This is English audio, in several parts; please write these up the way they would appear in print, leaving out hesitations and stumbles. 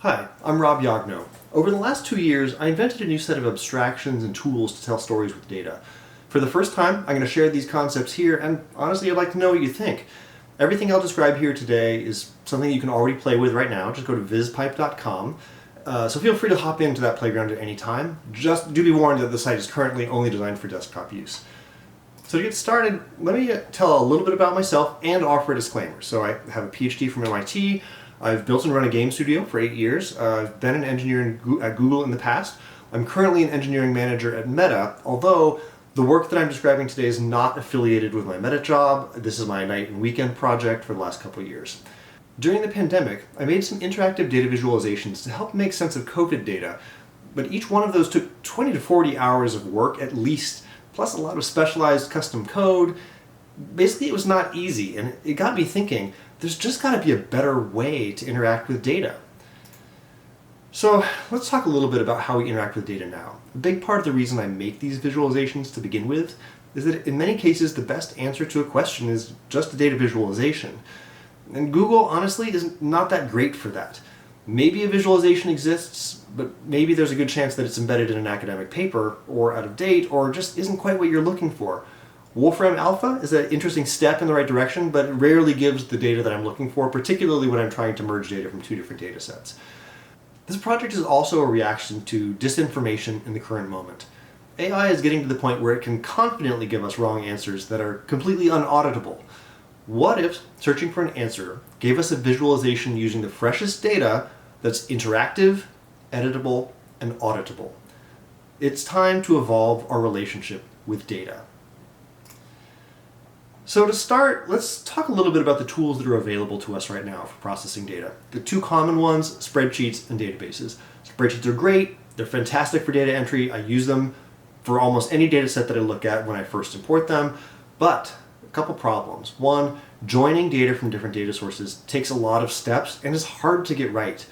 Hi, I'm Rob Yagno. Over the last 2 years, I invented a new set of abstractions and tools to tell stories with data. For the first time, I'm going to share these concepts here, and honestly, I'd like to know what you think. Everything I'll describe here today is something you can already play with right now. Just go to vizpipe.com. So feel free to hop into that playground at any time. Just do be warned that the site is currently only designed for desktop use. So to get started, let me tell a little bit about myself and offer a disclaimer. So I have a PhD from MIT. I've built and run a game studio for 8 years. I've been an engineer at Google in the past. I'm currently an engineering manager at Meta, although the work that I'm describing today is not affiliated with my Meta job. This is my night and weekend project for the last couple of years. During the pandemic, I made some interactive data visualizations to help make sense of COVID data, but each one of those took 20 to 40 hours of work at least, plus a lot of specialized custom code. Basically, it was not easy, and it got me thinking, there's just got to be a better way to interact with data. So let's talk a little bit about how we interact with data now. A big part of the reason I make these visualizations to begin with is that in many cases the best answer to a question is just a data visualization. And Google, honestly, is not that great for that. Maybe a visualization exists, but maybe there's a good chance that it's embedded in an academic paper, or out of date, or just isn't quite what you're looking for. Wolfram Alpha is an interesting step in the right direction, but it rarely gives the data that I'm looking for, particularly when I'm trying to merge data from two different data sets. This project is also a reaction to disinformation in the current moment. AI is getting to the point where it can confidently give us wrong answers that are completely unauditable. What if searching for an answer gave us a visualization using the freshest data that's interactive, editable, and auditable? It's time to evolve our relationship with data. So to start, let's talk a little bit about the tools that are available to us right now for processing data. The two common ones, spreadsheets and databases. Spreadsheets are great, they're fantastic for data entry. I use them for almost any data set that I look at when I first import them, but a couple problems. One, joining data from different data sources takes a lot of steps and is hard to get right.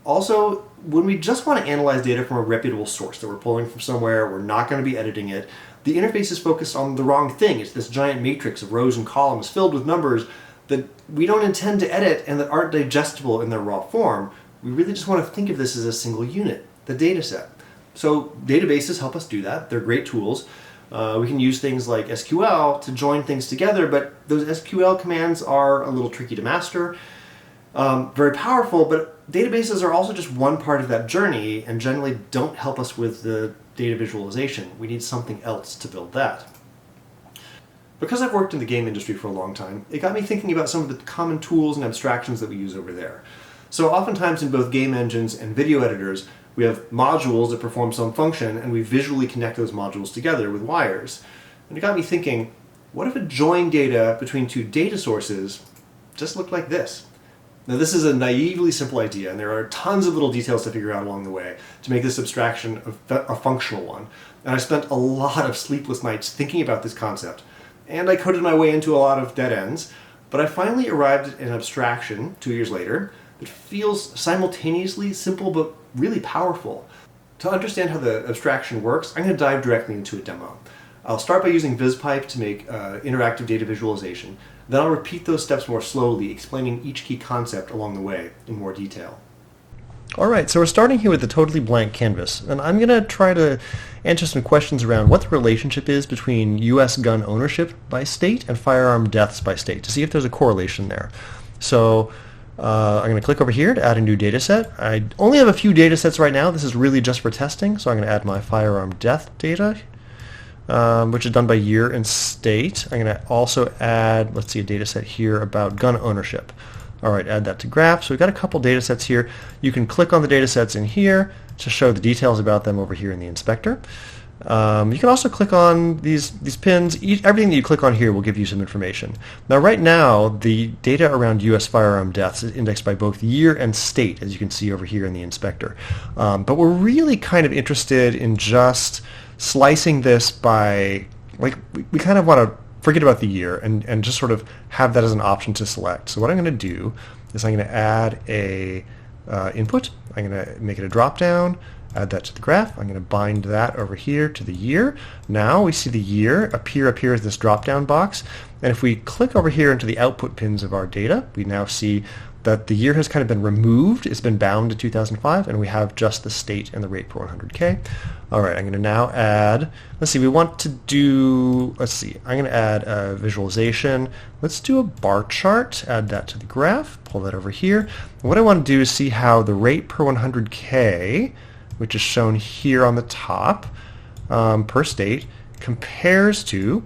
Also, when we just want to analyze data from a reputable source that we're pulling from somewhere, we're not going to be editing it, the interface is focused on the wrong thing. It's this giant matrix of rows and columns filled with numbers that we don't intend to edit and that aren't digestible in their raw form. We really just want to think of this as a single unit, the data set. So databases help us do that. They're great tools. We can use things like SQL to join things together, but those SQL commands are a little tricky to master. Very powerful, but databases are also just one part of that journey and generally don't help us with the data visualization. We need something else to build that. Because I've worked in the game industry for a long time, it got me thinking about some of the common tools and abstractions that we use over there. So oftentimes in both game engines and video editors, we have modules that perform some function and we visually connect those modules together with wires. And it got me thinking, what if a join data between two data sources just looked like this? Now this is a naively simple idea, and there are tons of little details to figure out along the way to make this abstraction a functional one. And I spent a lot of sleepless nights thinking about this concept, and I coded my way into a lot of dead ends, but I finally arrived at an abstraction 2 years later that feels simultaneously simple but really powerful. To understand how the abstraction works, I'm going to dive directly into a demo. I'll start by using Vizpipe to make interactive data visualization. Then I'll repeat those steps more slowly, explaining each key concept along the way in more detail. Alright, so we're starting here with a totally blank canvas, and I'm going to try to answer some questions around what the relationship is between U.S. gun ownership by state and firearm deaths by state, to see if there's a correlation there. So I'm going to click over here to add a new data set. I only have a few data sets right now. This is really just for testing, so I'm going to add my firearm death data, which is done by year and state. I'm going to also add, let's see, a data set here about gun ownership. All right, add that to graph. So we've got a couple data sets here. You can click on the data sets in here to show the details about them over here in the inspector. You can also click on these pins. Everything that you click on here will give you some information. Now right now, the data around U.S. firearm deaths is indexed by both year and state, as you can see over here in the inspector. But we're really kind of interested in just slicing this by, like, we kind of want to forget about the year and just sort of have that as an option to select. So what I'm going to do is I'm going to add a input. I'm going to make it a drop down, add that to the graph. I'm going to bind that over here to the year. Now we see the year appear as this drop down box. And if we click over here into the output pins of our data, we now see that the year has kind of been removed. It's been bound to 2005, and we have just the state and the rate per 100K. All right, I'm going to now add, let's see, we want to do, let's see, I'm going to add a visualization. Let's do a bar chart, add that to the graph, pull that over here. And what I want to do is see how the rate per 100K, which is shown here on the top, per state, compares to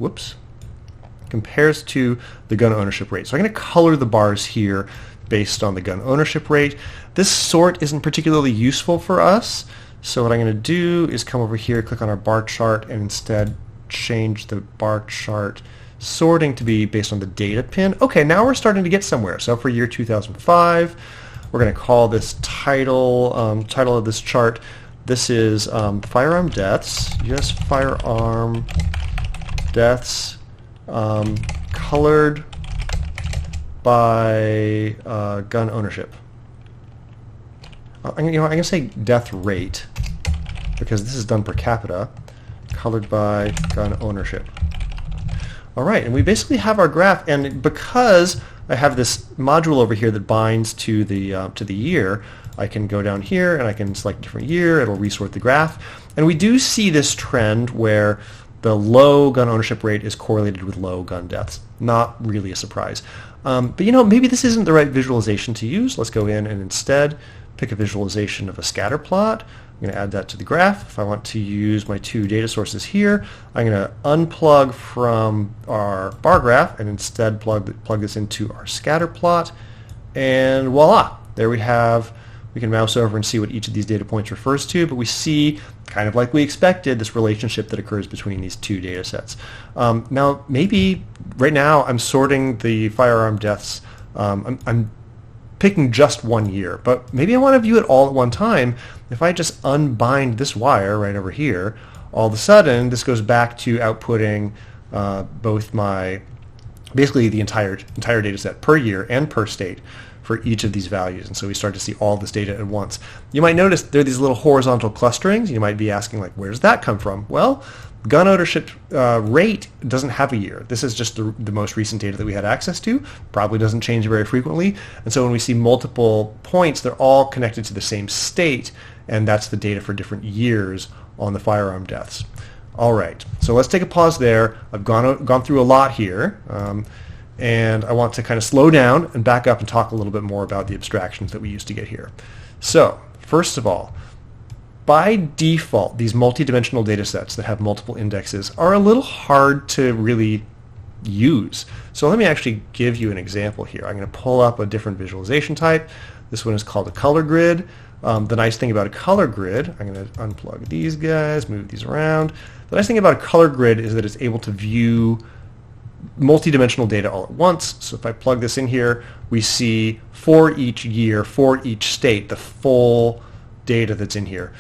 the gun ownership rate. So I'm going to color the bars here based on the gun ownership rate. This sort isn't particularly useful for us, so what I'm going to do is come over here, click on our bar chart, and instead change the bar chart sorting to be based on the data pin. Okay, now we're starting to get somewhere. So for year 2005, we're going to call this title of this chart. This is firearm deaths. Yes, firearm deaths colored by gun ownership. I'm going to say death rate because this is done per capita, colored by gun ownership. All right, and we basically have our graph, and because I have this module over here that binds to the year, I can go down here and I can select a different year. It'll resort the graph, and we do see this trend where the low gun ownership rate is correlated with low gun deaths. Not really a surprise. But maybe this isn't the right visualization to use. Let's go in and instead pick a visualization of a scatter plot. I'm going to add that to the graph. If I want to use my two data sources here, I'm going to unplug from our bar graph and instead plug this into our scatter plot. And voila, there we have. We can mouse over and see what each of these data points refers to, but we see, kind of like we expected, this relationship that occurs between these two data sets. Now, maybe right now I'm sorting the firearm deaths. I'm picking just 1 year, but maybe I want to view it all at one time. If I just unbind this wire right over here, all of a sudden this goes back to outputting both basically the entire data set per year and per state for each of these values. And so we start to see all this data at once. You might notice there are these little horizontal clusterings. You might be asking, like, where does that come from? Well, gun ownership rate doesn't have a year. This is just the most recent data that we had access to. Probably doesn't change very frequently. And so when we see multiple points, they're all connected to the same state, and that's the data for different years on the firearm deaths. All right, so let's take a pause there. I've gone through a lot here. And I want to kind of slow down and back up and talk a little bit more about the abstractions that we use to get here. So, first of all, by default, these multidimensional data sets that have multiple indexes are a little hard to really use. So let me actually give you an example here. I'm going to pull up a different visualization type. This one is called a color grid. The nice thing about a color grid, I'm going to unplug these guys, move these around. The nice thing about a color grid is that it's able to view multi-dimensional data all at once. So if I plug this in here, we see for each year, for each state, the full data that's in here.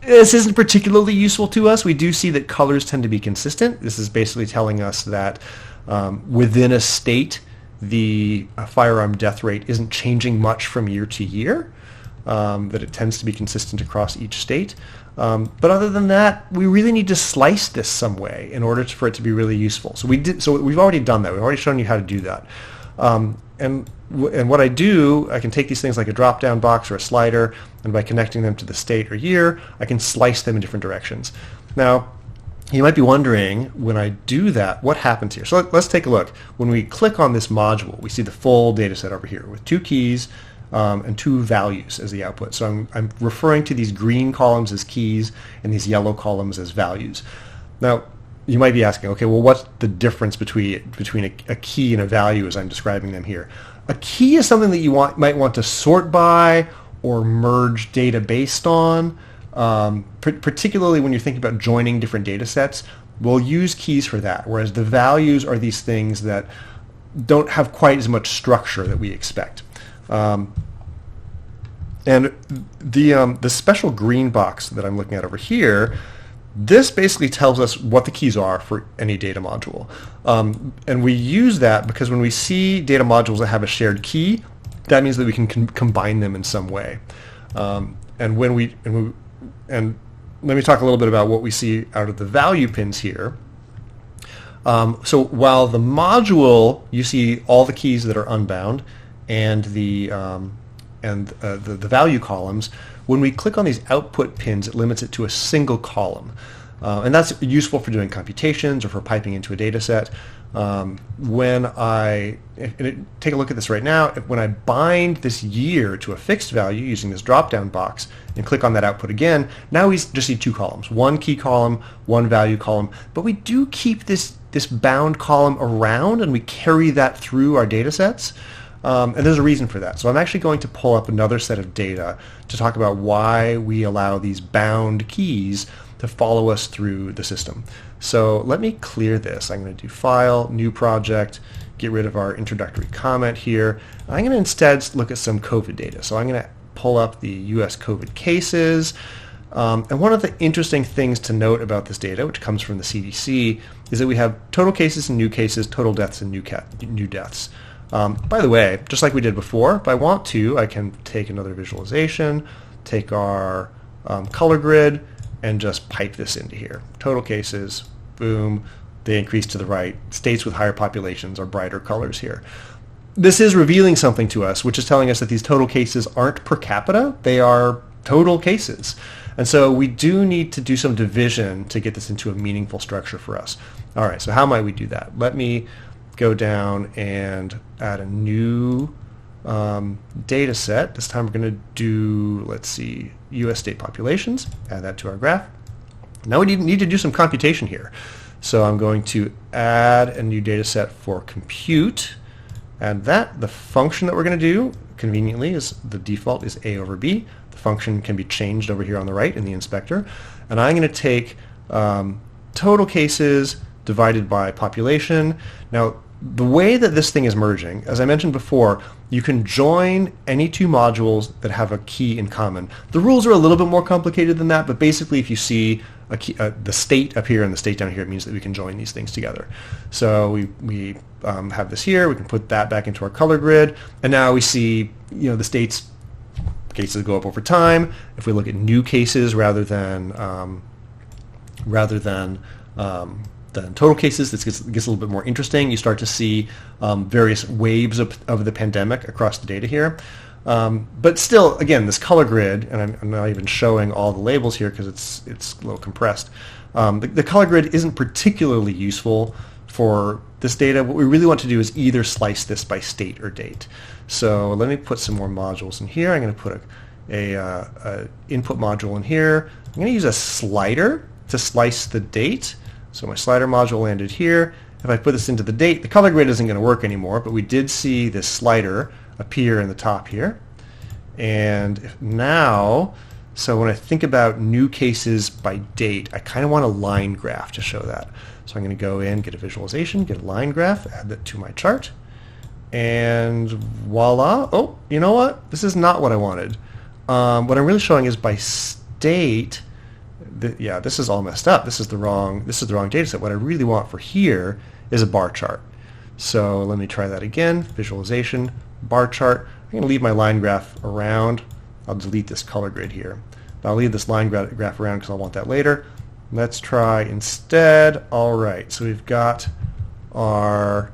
This isn't particularly useful to us. We do see that colors tend to be consistent. This is basically telling us that within a state, the firearm death rate isn't changing much from year to year, that it tends to be consistent across each state. But other than that, we really need to slice this some way in order for it to be really useful. So we've already done that. We've already shown you how to do that. And what I do, I can take these things like a drop-down box or a slider, and by connecting them to the state or year, I can slice them in different directions. Now, you might be wondering, when I do that, what happens here? So let's take a look. When we click on this module, we see the full data set over here with 2 keys, and 2 values as the output. So I'm referring to these green columns as keys and these yellow columns as values. Now, you might be asking, okay, well, what's the difference between a key and a value as I'm describing them here? A key is something that you might want to sort by or merge data based on, particularly when you're thinking about joining different data sets. We'll use keys for that, whereas the values are these things that don't have quite as much structure that we expect. And the special green box that I'm looking at over here, this basically tells us what the keys are for any data module. And we use that because when we see data modules that have a shared key, that means that we can combine them in some way. And let me talk a little bit about what we see out of the value pins here. So while the module, you see all the keys that are unbound and the value columns, when we click on these output pins, it limits it to a single column. And that's useful for doing computations or for piping into a data set. Take a look at this right now. When I bind this year to a fixed value using this drop-down box and click on that output again, now we just see two columns, one key column, one value column. But we do keep this bound column around, and we carry that through our data sets. And there's a reason for that. So I'm actually going to pull up another set of data to talk about why we allow these bound keys to follow us through the system. So let me clear this. I'm going to do File, New Project, get rid of our introductory comment here. I'm going to instead look at some COVID data. So I'm going to pull up the US COVID cases. And one of the interesting things to note about this data, which comes from the CDC, is that we have total cases and new cases, total deaths and new deaths. By the way, just like we did before, if I want to, I can take another visualization, take our color grid, and just pipe this into here. Total cases, boom, they increase to the right. States with higher populations are brighter colors here. This is revealing something to us, which is telling us that these total cases aren't per capita, they are total cases. And so we do need to do some division to get this into a meaningful structure for us. All right, so how might we do that? Let me go down and add a new data set. This time we're going to do, let's see, U.S. state populations. Add that to our graph. Now we need to do some computation here. So I'm going to add a new data set for compute. Add that. The function that we're going to do, conveniently, is the default is A over B. The function can be changed over here on the right in the inspector. And I'm going to take total cases divided by population. Now, the way that this thing is merging, as I mentioned before, you can join any two modules that have a key in common. The rules are a little bit more complicated than that, but basically if you see a key, the state up here and the state down here, it means that we can join these things together. So we have this here, we can put that back into our color grid, and now we see the states cases go up over time. If we look at new cases rather than total cases, this gets a little bit more interesting. You start to see various waves of the pandemic across the data here. But still, again, this color grid, and I'm not even showing all the labels here because it's a little compressed. The color grid isn't particularly useful for this data. What we really want to do is either slice this by state or date. So let me put some more modules in here. I'm going to put a input module in here. I'm going to use a slider to slice the date. So my slider module landed here. If I put this into the date, the color grid isn't going to work anymore, but we did see this slider appear in the top here. And now, so when I think about new cases by date, I kind of want a line graph to show that. So I'm going to go in, get a visualization, get a line graph, add that to my chart, and voila. Oh, you know what? This is not what I wanted. What I'm really showing is by state. Yeah, this is all messed up. This is the wrong data set. What I really want for here is a bar chart. So let me try that again. Visualization, bar chart. I'm going to leave my line graph around. I'll delete this color grid here. I'll leave this line graph around because I'll want that later. Let's try instead. All right, so we've got our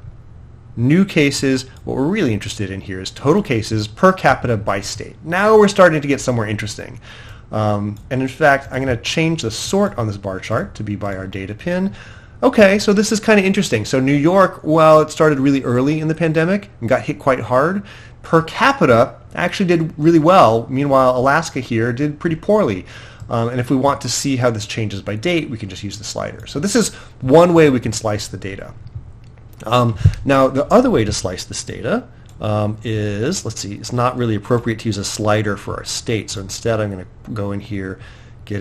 new cases. What we're really interested in here is total cases per capita by state. Now we're starting to get somewhere interesting. And in fact, I'm going to change the sort on this bar chart to be by our data pin. Okay, so this is kind of interesting. So New York, well, it started really early in the pandemic and got hit quite hard. Per capita, actually did really well. Meanwhile, Alaska here did pretty poorly. And if we want to see how this changes by date, we can just use the slider. So this is one way we can slice the data. Now, the other way to slice this data is, let's see, it's not really appropriate to use a slider for our state. So instead, I'm going to go in here, get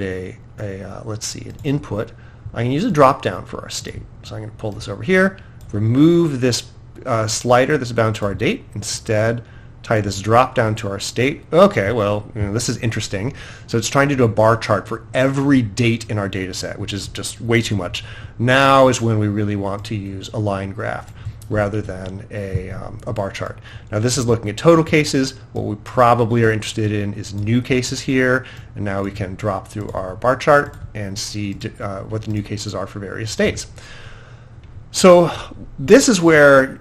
let's see, an input. I can use a drop down for our state. So I'm going to pull this over here, remove this slider that's bound to our date, instead tie this drop down to our state. Okay, well, this is interesting. So it's trying to do a bar chart for every date in our data set, which is just way too much. Now is when we really want to use a line graph rather than a bar chart. Now this is looking at total cases. What we probably are interested in is new cases here, and now we can drop through our bar chart and see what the new cases are for various states. So this is where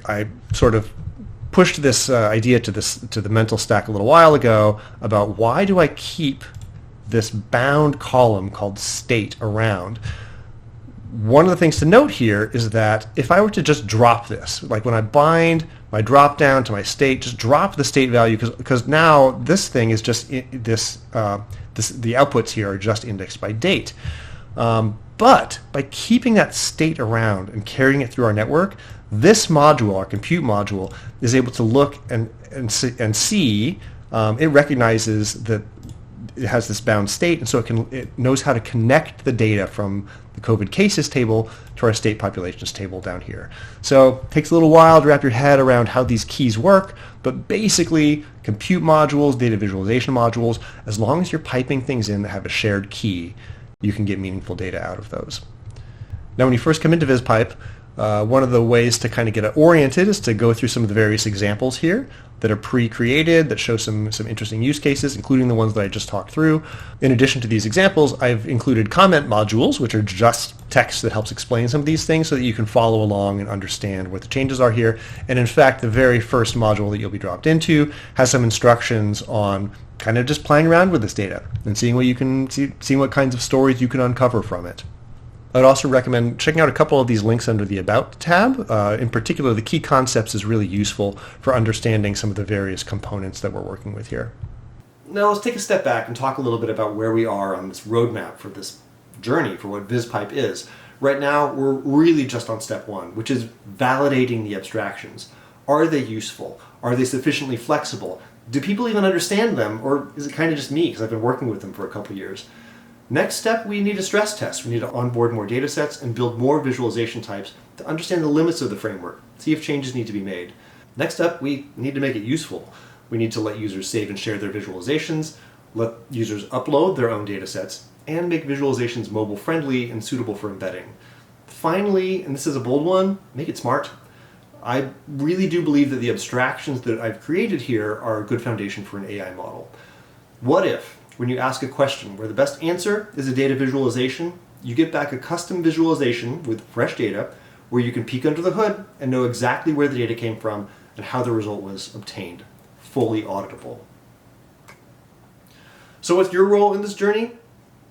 I sort of pushed this idea to the mental stack a little while ago about why do I keep this bound column called state around. One of the things to note here is that if I were to just drop this, like when I bind my drop down to my state, just drop the state value because now this thing is just the outputs here are just indexed by date. But by keeping that state around and carrying it through our network, this module, our compute module, is able to look and see. It recognizes that it has this bound state, and so it knows how to connect the data from the COVID cases table to our state populations table down here. So it takes a little while to wrap your head around how these keys work, but basically compute modules, data visualization modules, as long as you're piping things in that have a shared key, you can get meaningful data out of those. Now when you first come into Vizpipe, one of the ways to kind of get oriented is to go through some of the various examples here that are pre-created, that show some interesting use cases, including the ones that I just talked through. In addition to these examples, I've included comment modules, which are just text that helps explain some of these things so that you can follow along and understand what the changes are here. And in fact, the very first module that you'll be dropped into has some instructions on kind of just playing around with this data and seeing what kinds of stories you can uncover from it. I'd also recommend checking out a couple of these links under the About tab. In particular, the key concepts is really useful for understanding some of the various components that we're working with here. Now let's take a step back and talk a little bit about where we are on this roadmap for this journey for what Vizpipe is. Right now, we're really just on step one, which is validating the abstractions. Are they useful? Are they sufficiently flexible? Do people even understand them? Or is it kind of just me because I've been working with them for a couple years? Next step, we need a stress test. We need to onboard more data sets and build more visualization types to understand the limits of the framework, see if changes need to be made. Next up, we need to make it useful. We need to let users save and share their visualizations, let users upload their own data sets, and make visualizations mobile friendly and suitable for embedding. Finally, and this is a bold one, make it smart. I really do believe that the abstractions that I've created here are a good foundation for an AI model. What if, when you ask a question where the best answer is a data visualization, you get back a custom visualization with fresh data where you can peek under the hood and know exactly where the data came from and how the result was obtained, fully auditable. So what's your role in this journey?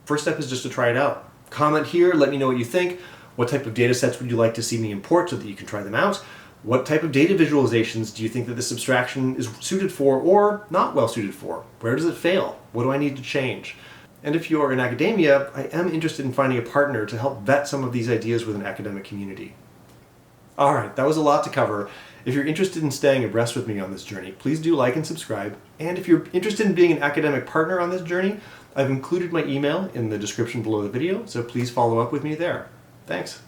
First step is just to try it out. Comment here, let me know what you think. What type of data sets would you like to see me import so that you can try them out? What type of data visualizations do you think that this abstraction is suited for or not well suited for? Where does it fail? What do I need to change? And if you're in academia, I am interested in finding a partner to help vet some of these ideas with an academic community. All right, that was a lot to cover. If you're interested in staying abreast with me on this journey, please do like and subscribe. And if you're interested in being an academic partner on this journey, I've included my email in the description below the video, so please follow up with me there. Thanks.